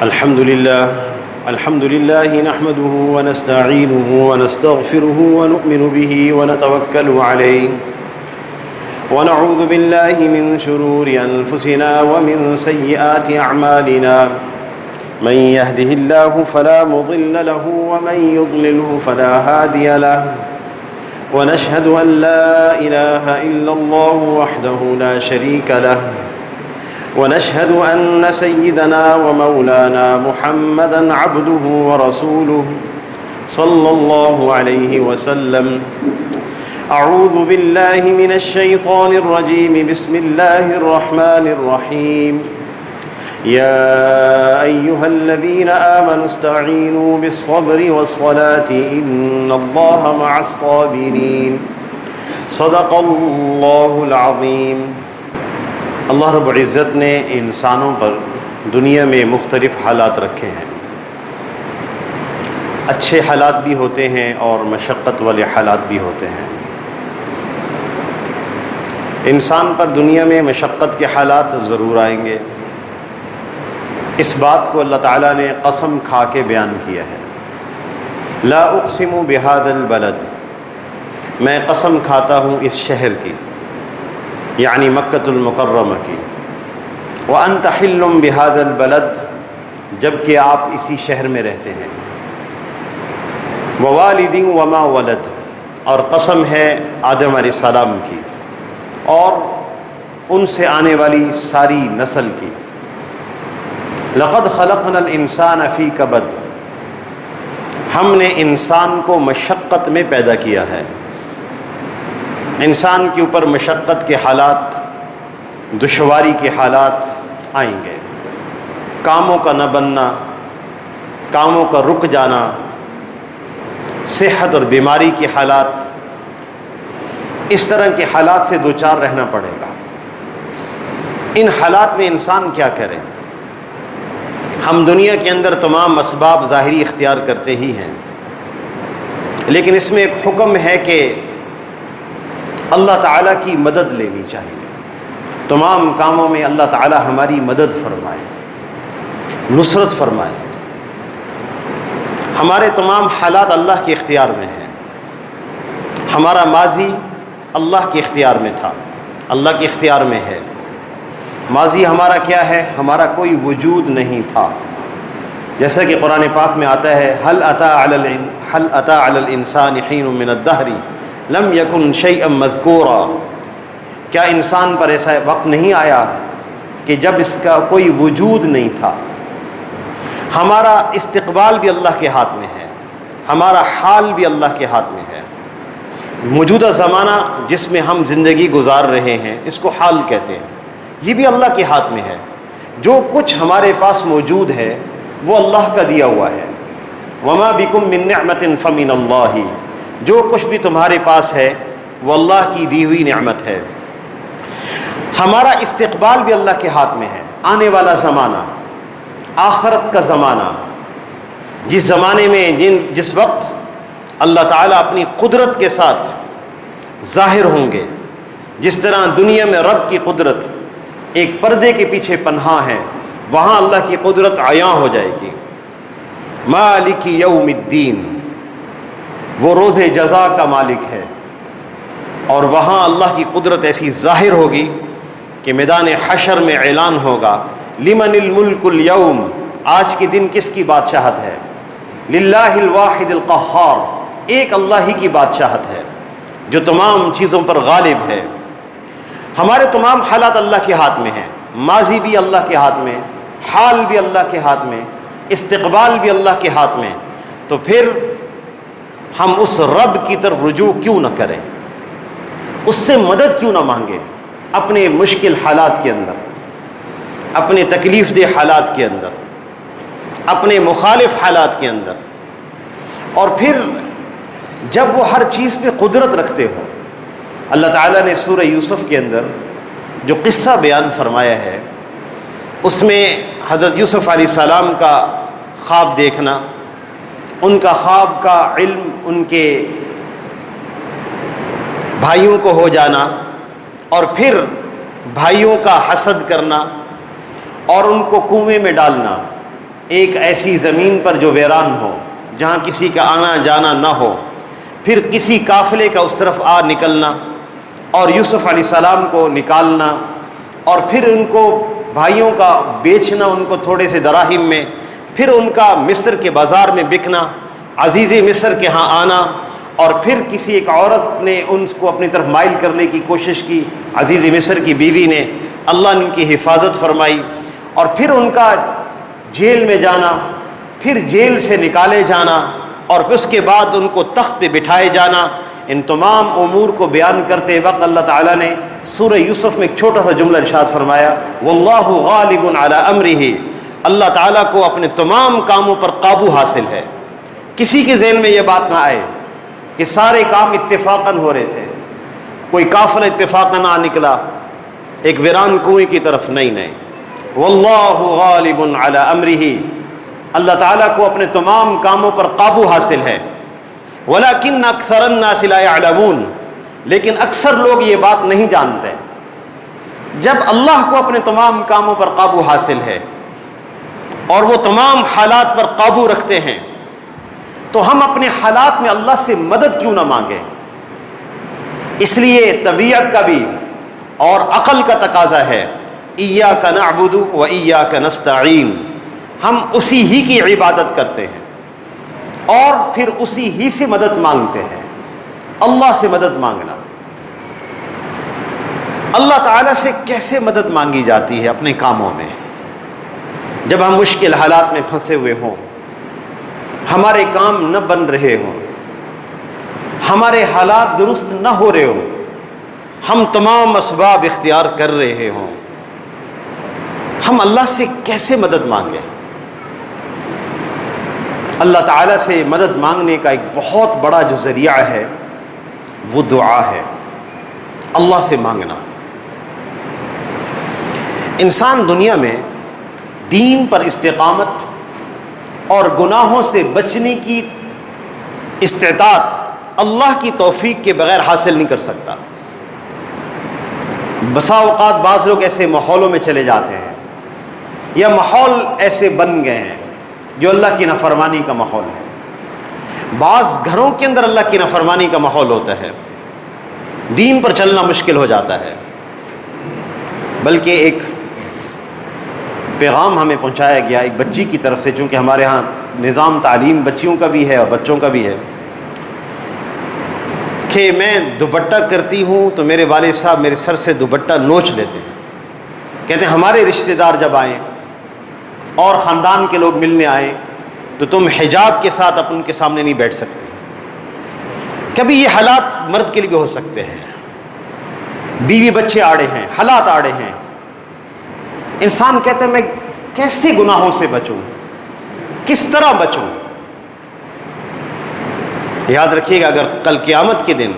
الحمد لله نحمده ونستعينه ونستغفره ونؤمن به ونتوكل عليه ونعوذ بالله من شرور أنفسنا ومن سيئات أعمالنا من يهده الله فلا مضل له ومن يضلله فلا هادي له ونشهد أن لا إله إلا الله وحده لا شريك له ونشهد أن سيدنا ومولانا محمدًا عبده ورسوله صلى الله عليه وسلم. أعوذ بالله من الشيطان الرجيم. بسم الله الرحمن الرحيم. يا أيها الذين آمنوا استعينوا بالصبر والصلاة إن الله مع الصابرين. صدق الله العظيم. اللہ رب العزت نے انسانوں پر دنیا میں مختلف حالات رکھے ہیں. اچھے حالات بھی ہوتے ہیں اور مشقت والے حالات بھی ہوتے ہیں. انسان پر دنیا میں مشقت کے حالات ضرور آئیں گے. اس بات کو اللہ تعالیٰ نے قسم کھا کے بیان کیا ہے. لا اقسم بہذا البلد، میں قسم کھاتا ہوں اس شہر کی، یعنی مکۃ المکرمہ کی. وانت حل بہذا البلد، جب کہ آپ اسی شہر میں رہتے ہیں. ووالد وما ولد، اور قسم ہے آدم علیہ السلام کی اور ان سے آنے والی ساری نسل کی. لقد خلقنا الانسان فی کبد، ہم نے انسان کو مشقت میں پیدا کیا ہے. انسان کے اوپر مشقت کے حالات، دشواری کے حالات آئیں گے. کاموں کا نہ بننا، کاموں کا رک جانا، صحت اور بیماری کے حالات، اس طرح کے حالات سے دوچار رہنا پڑے گا. ان حالات میں انسان کیا کرے؟ ہم دنیا کے اندر تمام اسباب ظاہری اختیار کرتے ہی ہیں، لیکن اس میں ایک حکم ہے کہ اللہ تعالیٰ کی مدد لینی چاہیے. تمام کاموں میں اللہ تعالیٰ ہماری مدد فرمائے، نصرت فرمائے. ہمارے تمام حالات اللہ کے اختیار میں ہیں. ہمارا ماضی اللہ کے اختیار میں تھا، اللہ کے اختیار میں ہے. ماضی ہمارا کیا ہے؟ ہمارا کوئی وجود نہیں تھا. جیسا کہ قرآن پاک میں آتا ہے هل اتى على الانسان حين من الدهر لم یکن شیئا مذکورا، کیا انسان پر ایسا وقت نہیں آیا کہ جب اس کا کوئی وجود نہیں تھا؟ ہمارا استقبال بھی اللہ کے ہاتھ میں ہے، ہمارا حال بھی اللہ کے ہاتھ میں ہے. موجودہ زمانہ جس میں ہم زندگی گزار رہے ہیں اس کو حال کہتے ہیں، یہ بھی اللہ کے ہاتھ میں ہے. جو کچھ ہمارے پاس موجود ہے وہ اللہ کا دیا ہوا ہے. وما بکم من نعمت فمن اللہ، جو کچھ بھی تمہارے پاس ہے وہ اللہ کی دی ہوئی نعمت ہے. ہمارا استقبال بھی اللہ کے ہاتھ میں ہے. آنے والا زمانہ، آخرت کا زمانہ، جس زمانے میں جس وقت اللہ تعالیٰ اپنی قدرت کے ساتھ ظاہر ہوں گے. جس طرح دنیا میں رب کی قدرت ایک پردے کے پیچھے پنہاں ہے، وہاں اللہ کی قدرت عیاں ہو جائے گی. مالک یوم الدین، وہ روز جزا کا مالک ہے. اور وہاں اللہ کی قدرت ایسی ظاہر ہوگی کہ میدان حشر میں اعلان ہوگا لمن الملک اليوم، آج کے دن کس کی بادشاہت ہے؟ للہ الواحد القہار، ایک اللہ ہی کی بادشاہت ہے جو تمام چیزوں پر غالب ہے. ہمارے تمام حالات اللہ کے ہاتھ میں ہیں. ماضی بھی اللہ کے ہاتھ میں، حال بھی اللہ کے ہاتھ میں، استقبال بھی اللہ کے ہاتھ میں. تو پھر ہم اس رب کی طرف رجوع کیوں نہ کریں؟ اس سے مدد کیوں نہ مانگیں اپنے مشکل حالات کے اندر، اپنے تکلیف دہ حالات کے اندر، اپنے مخالف حالات کے اندر؟ اور پھر جب وہ ہر چیز پہ قدرت رکھتے ہو، اللہ تعالیٰ نے سورہ یوسف کے اندر جو قصہ بیان فرمایا ہے اس میں حضرت یوسف علیہ السلام کا خواب دیکھنا، ان کا خواب کا علم ان کے بھائیوں کو ہو جانا، اور پھر بھائیوں کا حسد کرنا اور ان کو کنویں میں ڈالنا. ایک ایسی زمین پر جو ویران ہو، جہاں کسی کا آنا جانا نہ ہو، پھر کسی قافلے کا اس طرف آ نکلنا اور یوسف علیہ السلام کو نکالنا، اور پھر ان کو بھائیوں کا بیچنا ان کو تھوڑے سے دراہم میں، پھر ان کا مصر کے بازار میں بکنا، عزیز مصر کے ہاں آنا، اور پھر کسی ایک عورت نے ان کو اپنی طرف مائل کرنے کی کوشش کی، عزیز مصر کی بیوی نے، اللہ نے ان کی حفاظت فرمائی، اور پھر ان کا جیل میں جانا، پھر جیل سے نکالے جانا، اور پھر اس کے بعد ان کو تخت پہ بٹھائے جانا۔ ان تمام امور کو بیان کرتے وقت اللہ تعالیٰ نے سورہ یوسف میں ایک چھوٹا سا جملہ ارشاد فرمایا، واللہ غالب علی امرہ، اللہ تعالیٰ کو اپنے تمام کاموں پر قابو حاصل ہے۔ کسی کے ذہن میں یہ بات نہ آئے کہ سارے کام اتفاقاً ہو رہے تھے، کوئی قافلہ اتفاقاً آ نکلا ایک ویران کنویں کی طرف، نہیں، واللہ غالب علی امرہ، اللہ تعالیٰ کو اپنے تمام کاموں پر قابو حاصل ہے۔ ولیکن اکثر الناس لا یعلمون، لیکن اکثر لوگ یہ بات نہیں جانتے۔ جب اللہ کو اپنے تمام کاموں پر قابو حاصل ہے اور وہ تمام حالات پر قابو رکھتے ہیں، تو ہم اپنے حالات میں اللہ سے مدد کیوں نہ مانگیں؟ اس لیے طبیعت کا بھی اور عقل کا تقاضا ہے، ایاک نعبد و ایاک نستعین، ہم اسی ہی کی عبادت کرتے ہیں اور پھر اسی ہی سے مدد مانگتے ہیں۔ اللہ سے مدد مانگنا، اللہ تعالیٰ سے کیسے مدد مانگی جاتی ہے اپنے کاموں میں؟ جب ہم مشکل حالات میں پھنسے ہوئے ہوں، ہمارے کام نہ بن رہے ہوں، ہمارے حالات درست نہ ہو رہے ہوں، ہم تمام اسباب اختیار کر رہے ہوں، ہم اللہ سے کیسے مدد مانگیں؟ اللہ تعالیٰ سے مدد مانگنے کا ایک بہت بڑا جو ذریعہ ہے وہ دعا ہے، اللہ سے مانگنا۔ انسان دنیا میں دین پر استقامت اور گناہوں سے بچنے کی استطاعت اللہ کی توفیق کے بغیر حاصل نہیں کر سکتا۔ بسا اوقات بعض لوگ ایسے ماحولوں میں چلے جاتے ہیں یا ماحول ایسے بن گئے ہیں جو اللہ کی نافرمانی کا ماحول ہے۔ بعض گھروں کے اندر اللہ کی نافرمانی کا ماحول ہوتا ہے، دین پر چلنا مشکل ہو جاتا ہے۔ بلکہ ایک پیغام ہمیں پہنچایا گیا ایک بچی کی طرف سے، چونکہ ہمارے ہاں نظام تعلیم بچیوں کا بھی ہے اور بچوں کا بھی ہے، کہ میں دوپٹہ کرتی ہوں تو میرے والد صاحب میرے سر سے دوپٹہ نوچ لیتے ہیں، کہتے ہیں ہمارے رشتہ دار جب آئیں اور خاندان کے لوگ ملنے آئیں تو تم حجاب کے ساتھ ان کے سامنے نہیں بیٹھ سکتے۔ کبھی یہ حالات مرد کے لیے بھی ہو سکتے ہیں، بیوی بچے آڑے ہیں، حالات آڑے ہیں، انسان کہتا ہے میں کیسے گناہوں سے بچوں، کس طرح بچوں؟ یاد رکھیے گا، اگر کل قیامت کے دن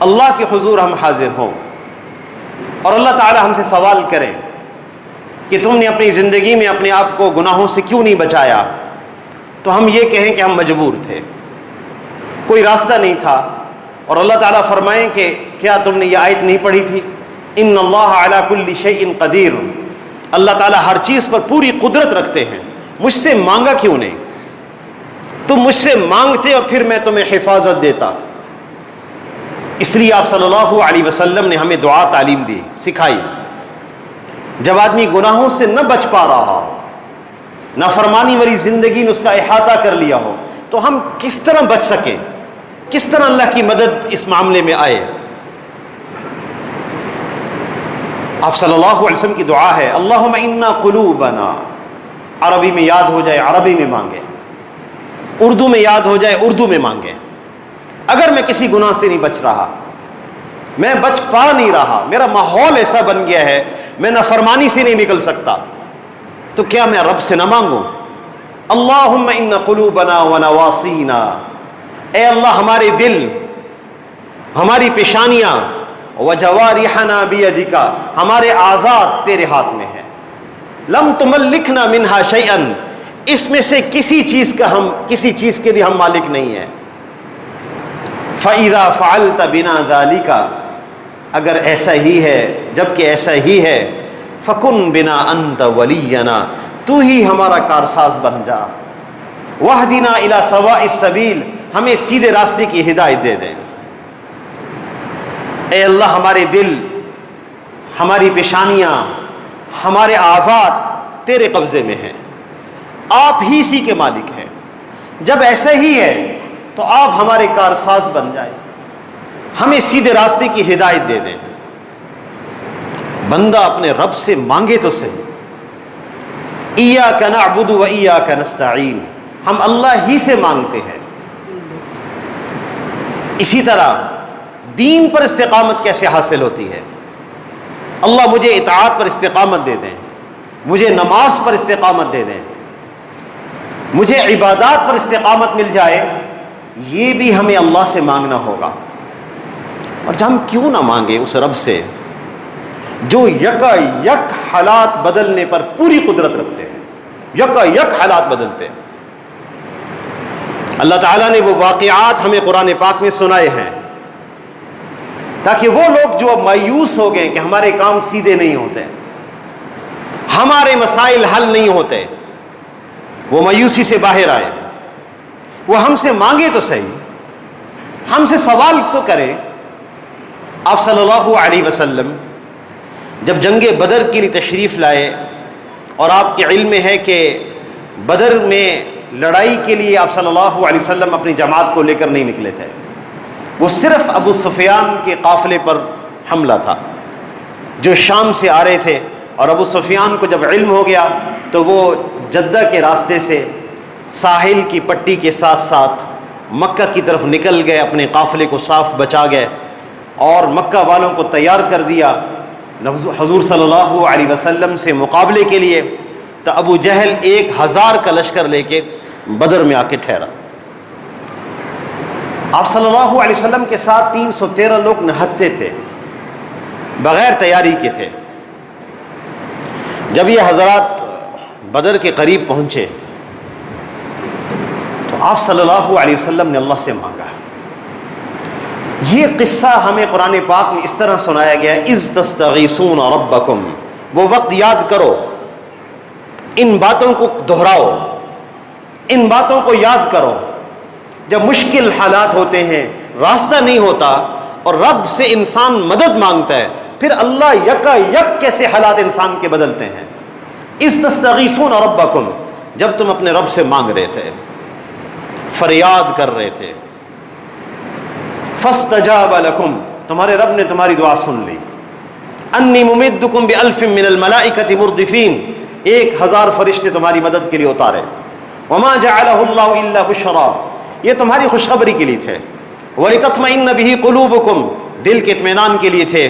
اللہ کے حضور ہم حاضر ہوں اور اللہ تعالی ہم سے سوال کرے کہ تم نے اپنی زندگی میں اپنے آپ کو گناہوں سے کیوں نہیں بچایا، تو ہم یہ کہیں کہ ہم مجبور تھے، کوئی راستہ نہیں تھا، اور اللہ تعالیٰ فرمائیں کہ کیا تم نے یہ آیت نہیں پڑھی تھی، ان اللہ علی کل شیء قدیر، اللہ تعالیٰ ہر چیز پر پوری قدرت رکھتے ہیں، مجھ سے مانگا کیوں نہیں؟ تم مجھ سے مانگتے اور پھر میں تمہیں حفاظت دیتا۔ اس لیے آپ صلی اللہ علیہ وسلم نے ہمیں دعا تعلیم دی، سکھائی۔ جب آدمی گناہوں سے نہ بچ پا رہا ہو، نافرمانی والی زندگی نے اس کا احاطہ کر لیا ہو، تو ہم کس طرح بچ سکیں، کس طرح اللہ کی مدد اس معاملے میں آئے؟ آپ صلی اللہ علیہ وسلم کی دعا ہے، اللہم انا قلوبنا، عربی میں یاد ہو جائے عربی میں مانگے، اردو میں یاد ہو جائے اردو میں مانگے۔ اگر میں کسی گناہ سے نہیں بچ رہا، میں بچ پا نہیں رہا، میرا ماحول ایسا بن گیا ہے میں نافرمانی سے نہیں نکل سکتا، تو کیا میں رب سے نہ مانگوں؟ اللہم ان قلوبنا ونواسینا، اے اللہ ہمارے دل، ہماری پیشانیاں، وجوارحنا بیدک، ہمارے اعضاء تیرے ہاتھ میں ہیں، لم تملکنا منہا شیئا، اس میں سے کسی چیز کے بھی ہم مالک نہیں ہیں۔ فَإِذَا فَعَلْتَ بِنَا ذَلِكَ، اگر ایسا ہی ہے، جب کہ ایسا ہی ہے، فَكُنْ بِنَا أَنْتَ وَلِيَّنَا، تو ہی ہمارا کارساز بن جا، وَاہْدِنَا إِلَىٰ سَوَاءِ السَّبِيلِ، ہمیں سیدھے راستے کی ہدایت دے دیں۔ اے اللہ، ہمارے دل، ہماری پیشانیاں، ہمارے اعضاء تیرے قبضے میں ہیں، آپ ہی اسی کے مالک ہیں۔ جب ایسا ہی ہے تو آپ ہمارے کارساز بن جائیں، ہمیں سیدھے راستے کی ہدایت دے دیں۔ بندہ اپنے رب سے مانگے تو صحیح، إِيَّاكَ نَعْبُدُ وَإِيَّاكَ نَسْتَعِينُ، ہم اللہ ہی سے مانگتے ہیں۔ اسی طرح دین پر استقامت کیسے حاصل ہوتی ہے؟ اللہ مجھے اطاعت پر استقامت دے دیں، مجھے نماز پر استقامت دے دیں، مجھے عبادات پر استقامت مل جائے، یہ بھی ہمیں اللہ سے مانگنا ہوگا۔ اور ہم کیوں نہ مانگے اس رب سے جو یکا یک حالات بدلنے پر پوری قدرت رکھتے ہیں، یکا یک حالات بدلتے ہیں۔ اللہ تعالیٰ نے وہ واقعات ہمیں قرآن پاک میں سنائے ہیں تاکہ وہ لوگ جو مایوس ہو گئے کہ ہمارے کام سیدھے نہیں ہوتے، ہمارے مسائل حل نہیں ہوتے، وہ مایوسی سے باہر آئے، وہ ہم سے مانگے تو صحیح، ہم سے سوال تو کرے۔ آپ صلی اللہ علیہ وسلم جب جنگ بدر کے لیے تشریف لائے، اور آپ کے علم میں ہے کہ بدر میں لڑائی کے لیے آپ صلی اللہ علیہ وسلم اپنی جماعت کو لے کر نہیں نکلے تھے، وہ صرف ابو سفیان کے قافلے پر حملہ تھا جو شام سے آ رہے تھے، اور ابو سفیان کو جب علم ہو گیا تو وہ جدہ کے راستے سے ساحل کی پٹی کے ساتھ ساتھ مکہ کی طرف نکل گئے، اپنے قافلے کو صاف بچا گئے اور مکہ والوں کو تیار کر دیا حضور صلی اللہ علیہ وسلم سے مقابلے کے لیے۔ تو ابو جہل 1000 کا لشکر لے کے بدر میں آ کے ٹھہرا۔ آپ صلی اللہ علیہ وسلم کے ساتھ 313 لوگ نہتے تھے، بغیر تیاری کے تھے۔ جب یہ حضرات بدر کے قریب پہنچے تو آپ صلی اللہ علیہ وسلم نے اللہ سے مانگا۔ یہ قصہ ہمیں قرآن پاک میں اس طرح سنایا گیا ہے، اذ تستغیثون ربکم، وہ وقت یاد کرو، ان باتوں کو دہراؤ، ان باتوں کو یاد کرو جب مشکل حالات ہوتے ہیں، راستہ نہیں ہوتا اور رب سے انسان مدد مانگتا ہے، پھر اللہ یکا یک کیسے حالات انسان کے بدلتے ہیں۔ اذ تستغیثون ربکم، جب تم اپنے رب سے مانگ رہے تھے، فریاد کر رہے تھے، فاستجاب لکم، تمہارے رب نے تمہاری دعا سن لی، انی ممدکم بألف من الملائکۃ مردفین، 1000 فرشتے تمہاری مدد کے لیے اتارے، وما جعلہ اللہ الا بشرا، یہ تمہاری خوشخبری کے لیے تھے، ولتطمئن بہ قلوبکم، دل کے اطمینان کے لیے تھے،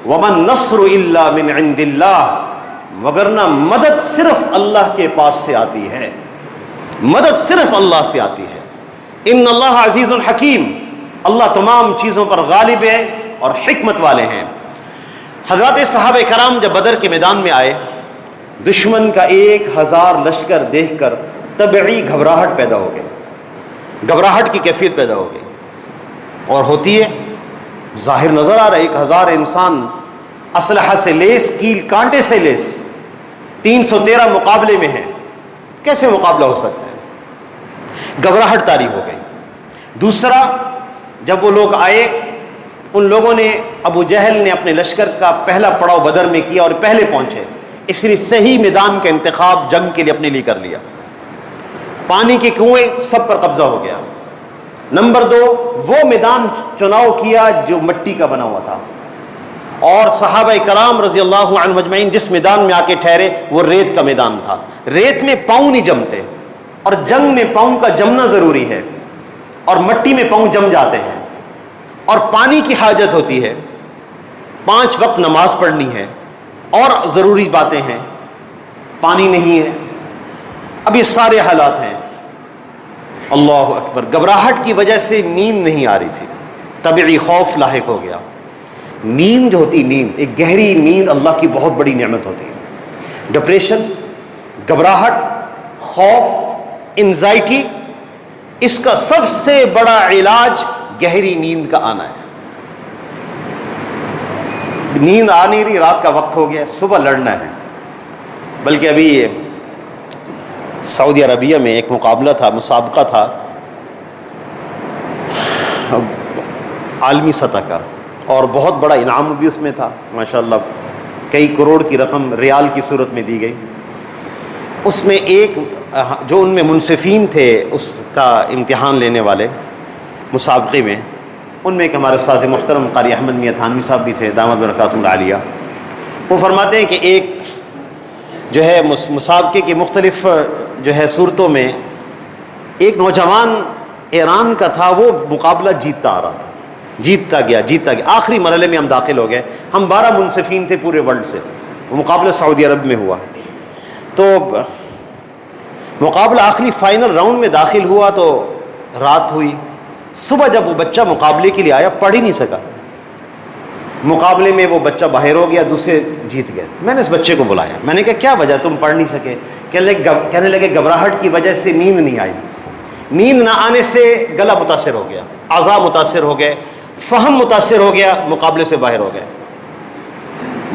وما النصر الا من عند اللہ، وگرنہ مدد صرف اللہ کے پاس سے آتی ہے، مدد صرف اللہ سے آتی ہے۔ ان اللہ عزیز حکیم، اللہ تمام چیزوں پر غالب ہے اور حکمت والے ہیں۔ حضرات صحابہ کرام جب بدر کے میدان میں آئے، دشمن کا 1000 لشکر دیکھ کر طبعی گھبراہٹ پیدا ہو گئی، گھبراہٹ کی کیفیت پیدا ہو گئی، اور ہوتی ہے، ظاہر نظر آ رہا ہے 1000 انسان اسلحہ سے لیس، کیل کانٹے سے لیس، 313 مقابلے میں ہیں، کیسے مقابلہ ہو سکتا ہے؟ گھبراہٹ طاری ہو گئی۔ دوسرا، جب وہ لوگ آئے، ان لوگوں نے، ابو جہل نے اپنے لشکر کا پہلا پڑاؤ بدر میں کیا اور پہلے پہنچے، اس لیے صحیح میدان کا انتخاب جنگ کے لیے اپنے لیے کر لیا۔ پانی کے کنویں سب پر قبضہ ہو گیا۔ نمبر 2، وہ میدان چناؤ کیا جو مٹی کا بنا ہوا تھا، اور صحابہ کرام رضی اللہ عنہم اجمعین جس میدان میں آ کے ٹھہرے وہ ریت کا میدان تھا۔ ریت میں پاؤں نہیں جمتے، اور جنگ میں پاؤں کا جمنا ضروری ہے، اور مٹی میں پاؤں جم جاتے ہیں، اور پانی کی حاجت ہوتی ہے، 5 وقت نماز پڑھنی ہے، اور ضروری باتیں ہیں، پانی نہیں ہے، اب یہ سارے حالات ہیں۔ اللہ اکبر، گھبراہٹ کی وجہ سے نیند نہیں آ رہی تھی، طبعی خوف لاحق ہو گیا۔ نیند جو ہوتی، نیند ایک گہری نیند اللہ کی بہت بڑی نعمت ہوتی ہے۔ ڈپریشن، گھبراہٹ، خوف، انزائٹی، اس کا سب سے بڑا علاج گہری نیند کا آنا ہے۔ نیند آ نہیں رہی، رات کا وقت ہو گیا، صبح لڑنا ہے، بلکہ ابھی سعودی عربیہ میں ایک مقابلہ تھا، مسابقہ تھا عالمی سطح کا، اور بہت بڑا انعام بھی اس میں تھا ماشاءاللہ، کئی کروڑ کی رقم ریال کی صورت میں دی گئی۔ اس میں ایک جو ان میں منصفین تھے اس کا امتحان لینے والے مسابقے میں، ان میں ایک ہمارے استاد محترم قاری احمد میاں تھانوی صاحب بھی تھے دامت برکاتہم العالیہ۔ وہ فرماتے ہیں کہ ایک جو ہے مسابقے کی مختلف جو ہے صورتوں میں ایک نوجوان ایران کا تھا، وہ مقابلہ جیتتا آ رہا تھا، جیتتا گیا، آخری مرحلے میں ہم داخل ہو گئے، ہم 12 منصفین تھے پورے ورلڈ سے، وہ مقابلہ سعودی عرب میں ہوا۔ تو مقابلہ آخری فائنل راؤنڈ میں داخل ہوا تو رات ہوئی، صبح جب وہ بچہ مقابلے کے لیے آیا پڑھ ہی نہیں سکا، مقابلے میں وہ بچہ باہر ہو گیا، دوسرے جیت گئے۔ میں نے اس بچے کو بلایا، میں نے کہا کیا وجہ تم پڑھ نہیں سکے؟ کہنے لگے گھبراہٹ کی وجہ سے نیند نہیں آئی، نیند نہ آنے سے گلا متاثر ہو گیا، اعضاء متاثر ہو گئے، فہم متاثر ہو گیا، مقابلے سے باہر ہو گئے۔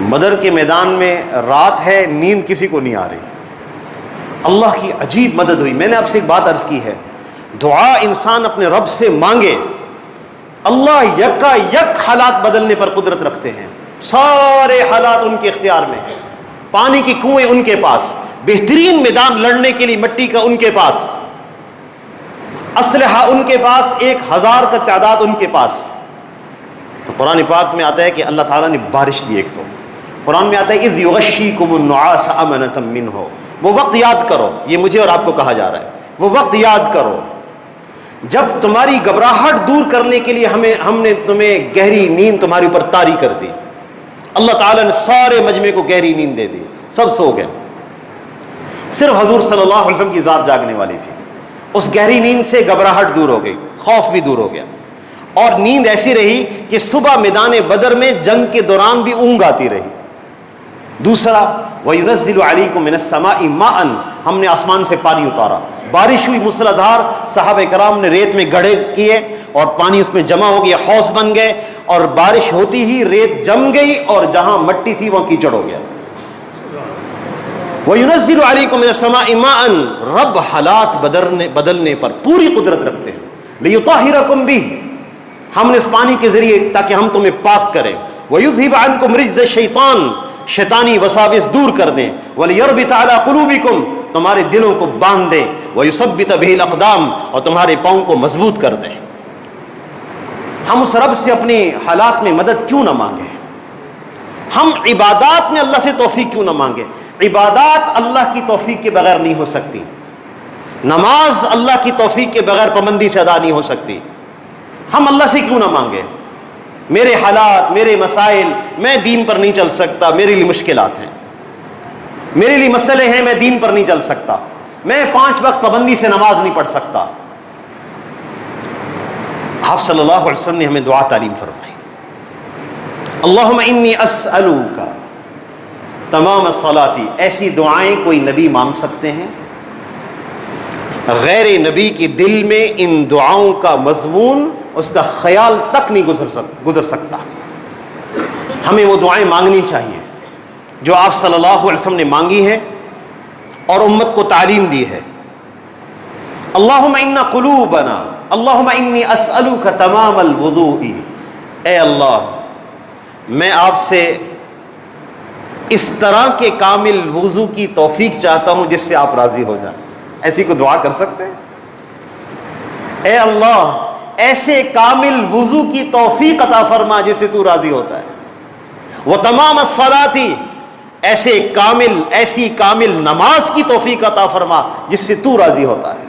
بدر کے میدان میں رات ہے، نیند کسی کو نہیں آ رہی، اللہ کی عجیب مدد ہوئی۔ میں نے آپ سے ایک بات عرض کی ہے، دعا انسان اپنے رب سے مانگے، اللہ یکا یک حالات بدلنے پر قدرت رکھتے ہیں، سارے حالات ان کے اختیار میں ہیں۔ پانی کی کنویں ان کے پاس، بہترین میدان لڑنے کے لیے مٹی کا ان کے پاس، اسلحہ ان کے پاس، 1000 کا تعداد ان کے پاس۔ تو قرآن پاک میں آتا ہے کہ اللہ تعالیٰ نے بارش دی، ایک تو قرآن میں آتا ہے اذ یغشیکم النعاس امنۃ منہ، وہ وقت یاد کرو، یہ مجھے اور آپ کو کہا جا رہا ہے، وہ وقت یاد کرو جب تمہاری گھبراہٹ دور کرنے کے لیے ہم نے تمہیں گہری نیند تمہارے اوپر طاری کر دی۔ اللہ تعالیٰ نے سارے مجمع کو گہری نیند دے دی، سب سو گئے، صرف حضور صلی اللہ علیہ وسلم کی ذات جاگنے والی تھی۔ اس گہری نیند سے گھبراہٹ دور ہو گئی، خوف بھی دور ہو گیا، اور نیند ایسی رہی کہ صبح میدان بدر میں جنگ کے دوران بھی اونگ آتی رہی۔ دوسرا وَيُنَزِّلُ عَلَيْكُم مِّنَ السَّمَاءِ مَاءً، ہم نے آسمان سے پانی اتارا، بارش ہوئی موسلا دھار، صحابہ کرام نے ریت میں گڑھے کیے اور پانی اس میں جمع ہو گیا، حوض بن گئے، اور بارش ہوتی ہی ریت جم گئی اور جہاں مٹی تھی وہاں کیچڑ ہو گیا۔ وَيُنَزِّلُ عَلَيْكُم مِّنَ السَّمَاءِ مَاءً، رب حالات بدلنے پر پوری قدرت رکھتے ہیں۔ لِيُطَهِّرَكُم بِهِ، ہم نے اس پانی کے ذریعے تاکہ ہم تمہیں پاک کریں۔ وَيُذْهِبَ عَنكُم رِجْزَ الشَّيْطَانِ، شیطانی وساوس دور کر دیں۔ وَلِيَرْبِطَ عَلَىٰ قُلُوبِكُمْ، تمہارے دلوں کو باندھ دیں۔ وَيُثَبِّتَ بِهِ الْأَقْدَامَ، اور تمہارے پاؤں کو مضبوط کر دیں۔ ہم اس رب سے اپنے حالات میں مدد کیوں نہ مانگیں؟ ہم عبادات میں اللہ سے توفیق کیوں نہ مانگیں؟ عبادات اللہ کی توفیق کے بغیر نہیں ہو سکتی، نماز اللہ کی توفیق کے بغیر پابندی سے ادا نہیں ہو سکتی۔ ہم اللہ سے کیوں نہ مانگیں؟ میرے حالات، میرے مسائل، میں دین پر نہیں چل سکتا، میرے لیے مشکلات ہیں، میرے لیے مسئلے ہیں، میں دین پر نہیں چل سکتا، میں 5 وقت پابندی سے نماز نہیں پڑھ سکتا۔ آپ صلی اللہ علیہ وسلم نے ہمیں دعا تعلیم فرمائی، اللہم انی اسألوک تمام الصلاتی، ایسی دعائیں کوئی نبی مانگ سکتے ہیں؟ غیر نبی کے دل میں ان دعاؤں کا مضمون، اس کا خیال تک نہیں گزر سکتا۔ ہمیں وہ دعائیں مانگنی چاہیے جو آپ صلی اللہ علیہ وسلم نے مانگی ہے اور امت کو تعلیم دی ہے۔ اللہم ان قلوبنا، اللہم انی اسألوک تمام الوضوء، اے اللہ میں آپ سے اس طرح کے کامل وضو کی توفیق چاہتا ہوں جس سے آپ راضی ہو جائیں۔ ایسی کو دعا کر سکتے ہیں؟ اے اللہ ایسے کامل وضو کی توفیق عطا فرما جس سے تو راضی ہوتا ہے۔ وہ تمام الصلاتی، ایسی کامل نماز کی توفیق عطا فرما جس سے تو راضی ہوتا ہے۔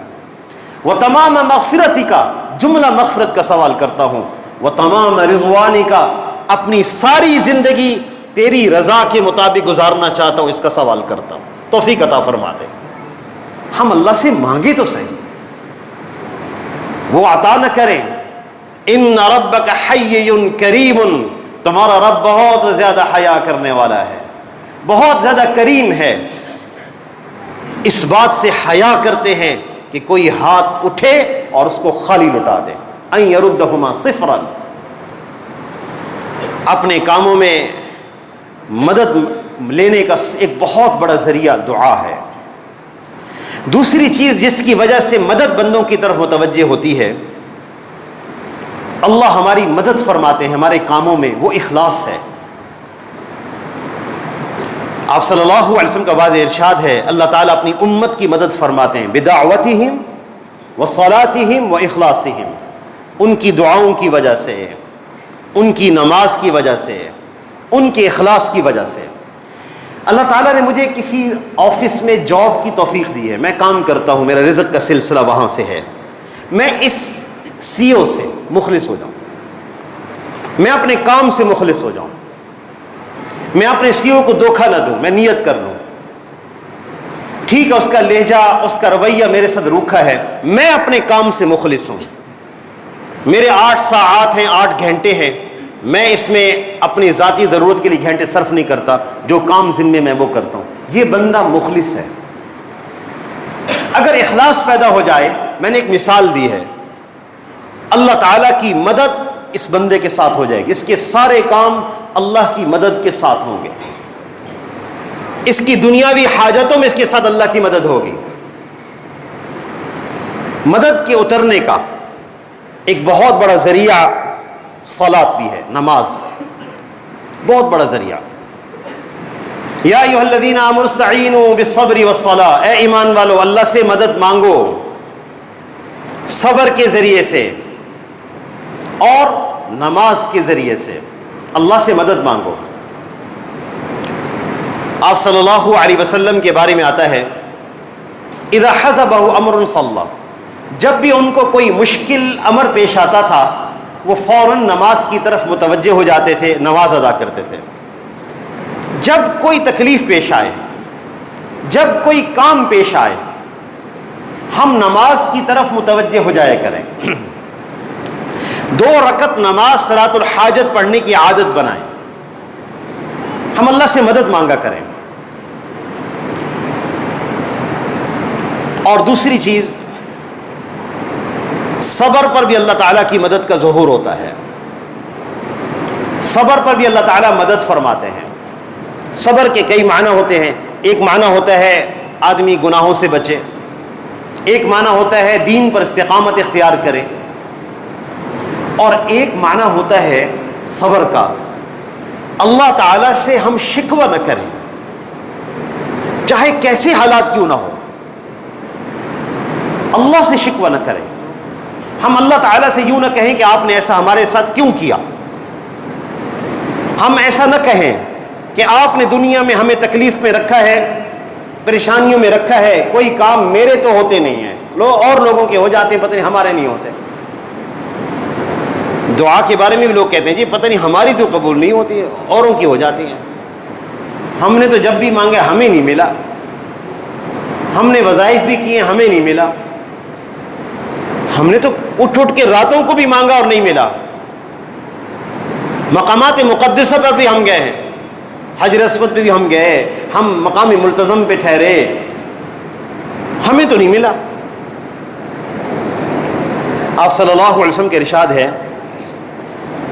وہ تمام مغفرتی کا، جملہ مغفرت کا سوال کرتا ہوں۔ وہ تمام رضوانی کا، اپنی ساری زندگی تیری رضا کے مطابق گزارنا چاہتا ہوں، اس کا سوال کرتا ہوں، توفیق عطا فرما دے۔ ہم اللہ سے مانگے تو صحیح، وہ عطا نہ کریں۔ ان ربک حی کریم، تمہارا رب بہت زیادہ حیا کرنے والا ہے، بہت زیادہ کریم ہے۔ اس بات سے حیا کرتے ہیں کہ کوئی ہاتھ اٹھے اور اس کو خالی لٹا دے، ان یردہما صفرا۔ اپنے کاموں میں مدد لینے کا ایک بہت بڑا ذریعہ دعا ہے۔ دوسری چیز جس کی وجہ سے مدد بندوں کی طرف متوجہ ہوتی ہے، اللہ ہماری مدد فرماتے ہیں ہمارے کاموں میں، وہ اخلاص ہے۔ آپ صلی اللہ علیہ وسلم کا واضح ارشاد ہے، اللہ تعالیٰ اپنی امت کی مدد فرماتے ہیں بدعوتہم وصلاتہم واخلاصہم، ان کی دعاؤں کی وجہ سے، ان کی نماز کی وجہ سے، ان کے اخلاص کی وجہ سے۔ اللہ تعالیٰ نے مجھے کسی آفس میں جاب کی توفیق دی ہے، میں کام کرتا ہوں، میرا رزق کا سلسلہ وہاں سے ہے، میں اس سی او سے مخلص ہو جاؤں، میں اپنے کام سے مخلص ہو جاؤں، میں اپنے سی او کو دھوکہ نہ دوں، میں نیت کر لوں ٹھیک ہے اس کا لہجہ، اس کا رویہ میرے ساتھ روکھا ہے، میں اپنے کام سے مخلص ہوں، میرے 8 ساعات ہیں، 8 گھنٹے ہیں، میں اس میں اپنی ذاتی ضرورت کے لیے گھنٹے صرف نہیں کرتا، جو کام ذمے میں وہ کرتا ہوں، یہ بندہ مخلص ہے۔ اگر اخلاص پیدا ہو جائے، میں نے ایک مثال دی ہے، اللہ تعالیٰ کی مدد اس بندے کے ساتھ ہو جائے گی، اس کے سارے کام اللہ کی مدد کے ساتھ ہوں گے، اس کی دنیاوی حاجتوں میں اس کے ساتھ اللہ کی مدد ہوگی۔ مدد کے اترنے کا ایک بہت بڑا ذریعہ صلاۃ بھی ہے، نماز بہت بڑا ذریعہ۔ یا ایھا الذین آمنوا استعینوا بالصبر والصلاۃ، اے ایمان والو اللہ سے مدد مانگو صبر کے ذریعے سے اور نماز کے ذریعے سے، اللہ سے مدد مانگو۔ آپ صلی اللہ علیہ وسلم کے بارے میں آتا ہے، اذا حزبہ امر صلی، جب بھی ان کو کوئی مشکل امر پیش آتا تھا وہ فوراً نماز کی طرف متوجہ ہو جاتے تھے، نماز ادا کرتے تھے۔ جب کوئی تکلیف پیش آئے، جب کوئی کام پیش آئے، ہم نماز کی طرف متوجہ ہو جایا کریں، 2 رکعت نماز صلاۃ الحاجت پڑھنے کی عادت بنائیں، ہم اللہ سے مدد مانگا کریں۔ اور دوسری چیز، صبر پر بھی اللہ تعالیٰ کی مدد کا ظہور ہوتا ہے، صبر پر بھی اللہ تعالیٰ مدد فرماتے ہیں۔ صبر کے کئی معنی ہوتے ہیں، ایک معنی ہوتا ہے آدمی گناہوں سے بچے، ایک معنی ہوتا ہے دین پر استقامت اختیار کرے، اور ایک معنی ہوتا ہے صبر کا اللہ تعالیٰ سے ہم شکوہ نہ کریں، چاہے کیسے حالات کیوں نہ ہو، اللہ سے شکوہ نہ کریں، ہم اللہ تعالیٰ سے یوں نہ کہیں کہ آپ نے ایسا ہمارے ساتھ کیوں کیا، ہم ایسا نہ کہیں کہ آپ نے دنیا میں ہمیں تکلیف میں رکھا ہے، پریشانیوں میں رکھا ہے، کوئی کام میرے تو ہوتے نہیں ہیں، اور لوگوں کے ہو جاتے ہیں، پتہ نہیں ہمارے نہیں ہوتے۔ دعا کے بارے میں بھی لوگ کہتے ہیں جی پتہ نہیں ہماری تو قبول نہیں ہوتی ہے، اوروں کی ہو جاتی ہیں، ہم نے تو جب بھی مانگا ہمیں نہیں ملا، ہم نے وظائف بھی کیے ہمیں نہیں ملا، ہم نے تو اٹھ اٹھ کے راتوں کو بھی مانگا اور نہیں ملا، مقامات مقدسہ پر بھی ہم گئے ہیں، حجر اسود پہ بھی ہم گئے، ہم مقام ملتزم پہ ٹھہرے، ہمیں تو نہیں ملا۔ آپ صلی اللہ علیہ وسلم کے ارشاد ہے،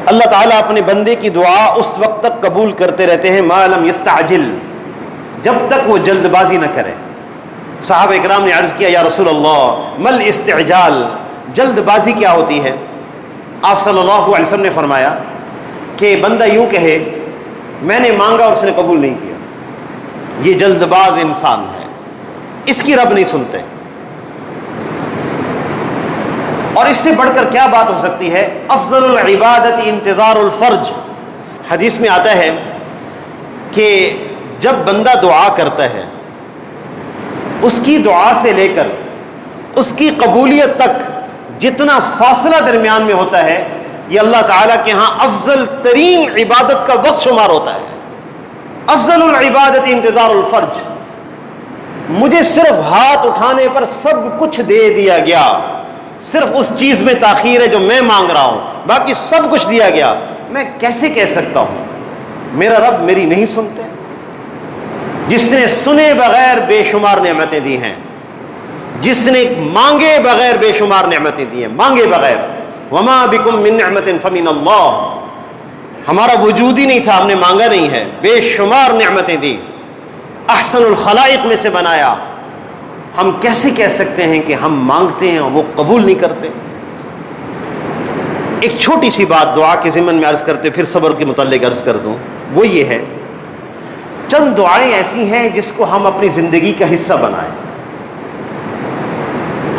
اللہ تعالیٰ اپنے بندے کی دعا اس وقت تک قبول کرتے رہتے ہیں ما لم یستعجل، جب تک وہ جلد بازی نہ کرے۔ صحابہ اکرام نے عرض کیا یا رسول اللہ مل استعجال، جلد بازی کیا ہوتی ہے؟ آپ صلی اللہ علیہ وسلم نے فرمایا کہ بندہ یوں کہے میں نے مانگا اور اس نے قبول نہیں کیا، یہ جلد باز انسان ہے، اس کی رب نہیں سنتے۔ اور اس سے بڑھ کر کیا بات ہو سکتی ہے؟ افضل العبادت انتظار الفرج، حدیث میں آتا ہے کہ جب بندہ دعا کرتا ہے اس کی دعا سے لے کر اس کی قبولیت تک جتنا فاصلہ درمیان میں ہوتا ہے، یہ اللہ تعالیٰ کے ہاں افضل ترین عبادت کا وقت شمار ہوتا ہے۔ افضل العبادت انتظار الفرج، مجھے صرف ہاتھ اٹھانے پر سب کچھ دے دیا گیا، صرف اس چیز میں تاخیر ہے جو میں مانگ رہا ہوں، باقی سب کچھ دیا گیا، میں کیسے کہہ سکتا ہوں میرا رب میری نہیں سنتے؟ جس نے سنے بغیر بے شمار نعمتیں دی ہیں، جس نے مانگے بغیر بے شمار نعمتیں دی ہیں، مانگے بغیر، وما بکم من نعمت فمن اللہ، ہمارا وجود ہی نہیں تھا، ہم نے مانگا نہیں ہے، بے شمار نعمتیں دی، احسن الخلائق میں سے بنایا، ہم کیسے کہہ سکتے ہیں کہ ہم مانگتے ہیں اور وہ قبول نہیں کرتے؟ ایک چھوٹی سی بات دعا کے ضمن میں عرض کرتے پھر صبر کے متعلق عرض کر دوں، وہ یہ ہے، چند دعائیں ایسی ہیں جس کو ہم اپنی زندگی کا حصہ بنائیں۔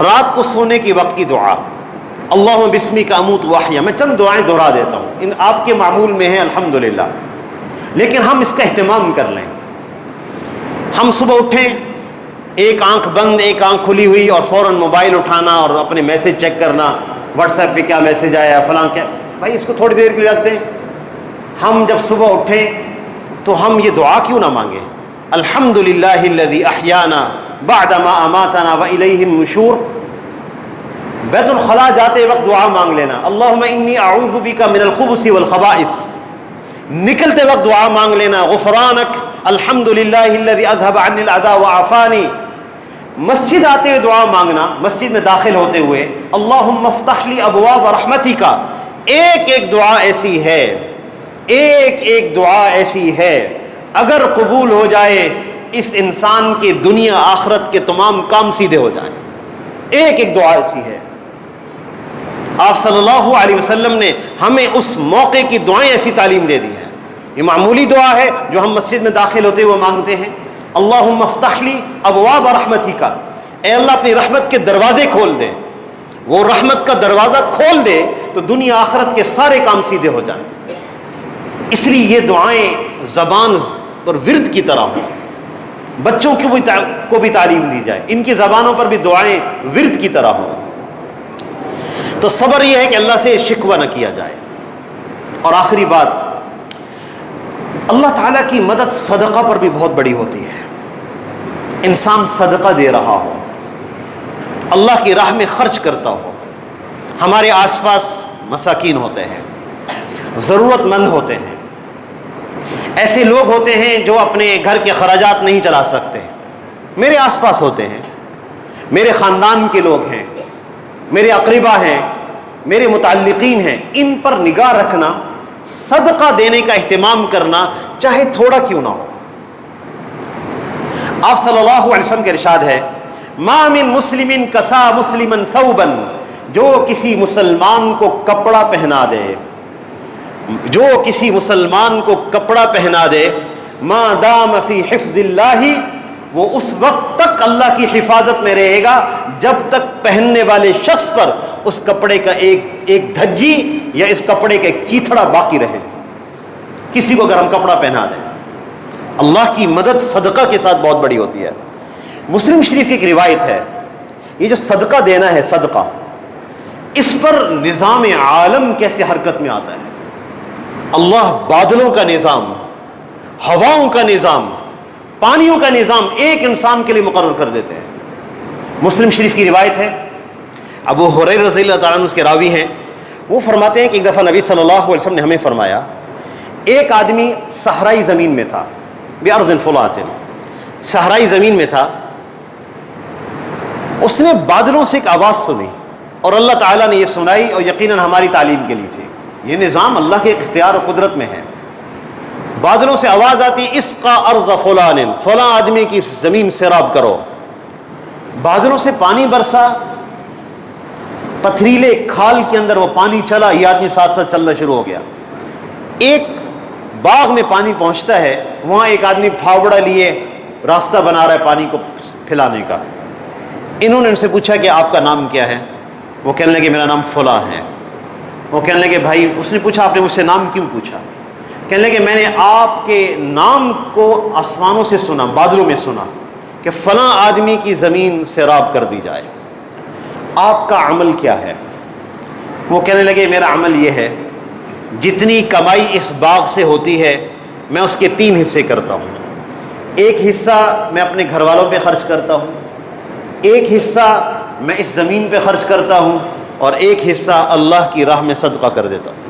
رات کو سونے کے وقت کی دعا، اللہم بسمک اموت واحیا، میں چند دعائیں دہرا دیتا ہوں، ان آپ کے معمول میں ہیں الحمدللہ، لیکن ہم اس کا اہتمام کر لیں۔ ہم صبح اٹھیں، ایک آنکھ بند ایک آنکھ کھلی ہوئی، اور فوراً موبائل اٹھانا اور اپنے میسج چیک کرنا، واٹس ایپ پہ کیا میسج آیا، فلاں کیا، بھائی اس کو تھوڑی دیر کے لیے رکھ دیں۔ ہم جب صبح اٹھیں تو ہم یہ دعا کیوں نہ مانگیں، الحمدللہ الذی احیانا بعد ما اماتنا والیہ النشور۔ بیت الخلاء جاتے وقت دعا مانگ لینا، اللہم انی اعوذ بک من الخبث والخبائث۔ نکلتے وقت دعا مانگ لینا، غفرانک الحمدللہ الذی اذهب عنی الاذی وعافانی۔ مسجد آتے ہوئے دعا مانگنا، مسجد میں داخل ہوتے ہوئے اللہم افتح لی ابواب رحمتک۔ ایک ایک دعا ایسی ہے، ایک ایک دعا ایسی ہے، اگر قبول ہو جائے اس انسان کے دنیا آخرت کے تمام کام سیدھے ہو جائیں۔ ایک ایک دعا ایسی ہے، آپ صلی اللہ علیہ وسلم نے ہمیں اس موقع کی دعائیں ایسی تعلیم دے دی ہیں۔ یہ معمولی دعا ہے جو ہم مسجد میں داخل ہوتے ہوئے مانگتے ہیں، اللہم افتح لی ابواب رحمتک، اے اللہ اپنی رحمت کے دروازے کھول دے۔ وہ رحمت کا دروازہ کھول دے تو دنیا آخرت کے سارے کام سیدھے ہو جائیں۔ اس لیے یہ دعائیں زبان پر ورد کی طرح ہوں، بچوں کو بھی تعلیم دی جائے، ان کی زبانوں پر بھی دعائیں ورد کی طرح ہوں۔ تو صبر یہ ہے کہ اللہ سے شکوہ نہ کیا جائے۔ اور آخری بات، اللہ تعالیٰ کی مدد صدقہ پر بھی بہت بڑی ہوتی ہے۔ انسان صدقہ دے رہا ہو، اللہ کی راہ میں خرچ کرتا ہو۔ ہمارے آس پاس مساکین ہوتے ہیں، ضرورت مند ہوتے ہیں، ایسے لوگ ہوتے ہیں جو اپنے گھر کے خراجات نہیں چلا سکتے، میرے آس پاس ہوتے ہیں، میرے خاندان کے لوگ ہیں، میرے اقربا ہیں، میرے متعلقین ہیں، ان پر نگاہ رکھنا، صدقہ دینے کا اہتمام کرنا، چاہے تھوڑا کیوں نہ ہو۔ آپ صلی اللہ علیہ وسلم کے ارشاد ہے، ما من مسلم کسا مسلما ثوبا، جو کسی مسلمان کو کپڑا پہنا دے، جو کسی مسلمان کو کپڑا پہنا دے، ما دام فی حفظ اللہ، وہ اس وقت تک اللہ کی حفاظت میں رہے گا جب تک پہننے والے شخص پر اس کپڑے کا ایک دھجی یا اس کپڑے کا ایک چیتھڑا باقی رہے۔ کسی کو اگر ہم کپڑا پہنا دیں، اللہ کی مدد صدقہ کے ساتھ بہت بڑی ہوتی ہے۔ مسلم شریف کی ایک روایت ہے، یہ جو صدقہ دینا ہے، صدقہ، اس پر نظام عالم کیسے حرکت میں آتا ہے۔ اللہ بادلوں کا نظام، ہواؤں کا نظام، پانیوں کا نظام ایک انسان کے لیے مقرر کر دیتے ہیں۔ مسلم شریف کی روایت ہے، ابو ہریرہ رضی اللہ تعالیٰ عنہ اس کے راوی ہیں، وہ فرماتے ہیں کہ ایک دفعہ نبی صلی اللہ علیہ وسلم نے ہمیں فرمایا، ایک آدمی صحرائی زمین میں تھا، بِأَرْضٍ فُلَاطٍ، صحرائی زمین میں تھا، اس نے بادلوں سے ایک آواز سنی، اور اللہ تعالیٰ نے یہ سنائی اور یقیناً ہماری تعلیم کے لیے تھی۔ یہ نظام اللہ کے اختیار اور قدرت میں ہے۔ بادلوں سے آواز آتی، اسقا ارض فلان، فلاں آدمی کی زمین سیراب کرو۔ بادلوں سے پانی برسا، پتھریلے کھال کے اندر وہ پانی چلا، یہ آدمی ساتھ ساتھ چلنا شروع ہو گیا۔ ایک باغ میں پانی پہنچتا ہے، وہاں ایک آدمی پھاوڑا لیے راستہ بنا رہا ہے پانی کو پھیلانے کا۔ انہوں نے ان سے پوچھا کہ آپ کا نام کیا ہے؟ وہ کہنے لگے میرا نام فلاں ہے۔ وہ کہنے لگے بھائی، اس نے پوچھا آپ نے مجھ سے نام کیوں پوچھا؟ کہنے لگے میں نے آپ کے نام کو آسمانوں سے سنا، بادلوں میں سنا کہ فلاں آدمی کی زمین سیراب کر دی جائے۔ آپ کا عمل کیا ہے؟ وہ کہنے لگے میرا عمل یہ ہے، جتنی کمائی اس باغ سے ہوتی ہے میں اس کے 3 حصے کرتا ہوں۔ ایک حصہ میں اپنے گھر والوں پہ خرچ کرتا ہوں، ایک حصہ میں اس زمین پہ خرچ کرتا ہوں، اور ایک حصہ اللہ کی راہ میں صدقہ کر دیتا ہوں۔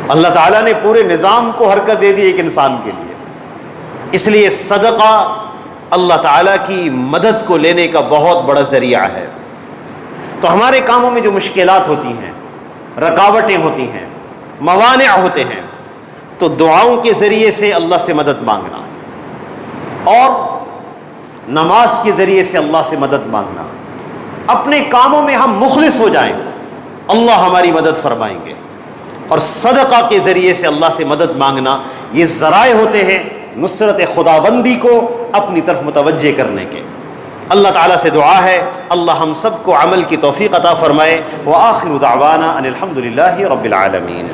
اللہ تعالیٰ نے پورے نظام کو حرکت دے دی ایک انسان کے لیے۔ اس لیے صدقہ اللہ تعالیٰ کی مدد کو لینے کا بہت بڑا ذریعہ ہے۔ تو ہمارے کاموں میں جو مشکلات ہوتی ہیں، رکاوٹیں ہوتی ہیں، موانع ہوتے ہیں، تو دعاؤں کے ذریعے سے اللہ سے مدد مانگنا، اور نماز کے ذریعے سے اللہ سے مدد مانگنا، اپنے کاموں میں ہم مخلص ہو جائیں اللہ ہماری مدد فرمائیں گے، اور صدقہ کے ذریعے سے اللہ سے مدد مانگنا، یہ ذرائع ہوتے ہیں نصرت خداوندی کو اپنی طرف متوجہ کرنے کے۔ اللہ تعالیٰ سے دعا ہے اللہ ہم سب کو عمل کی توفیق عطا فرمائے۔ وآخر دعوانا ان الحمد للہ رب العالمین۔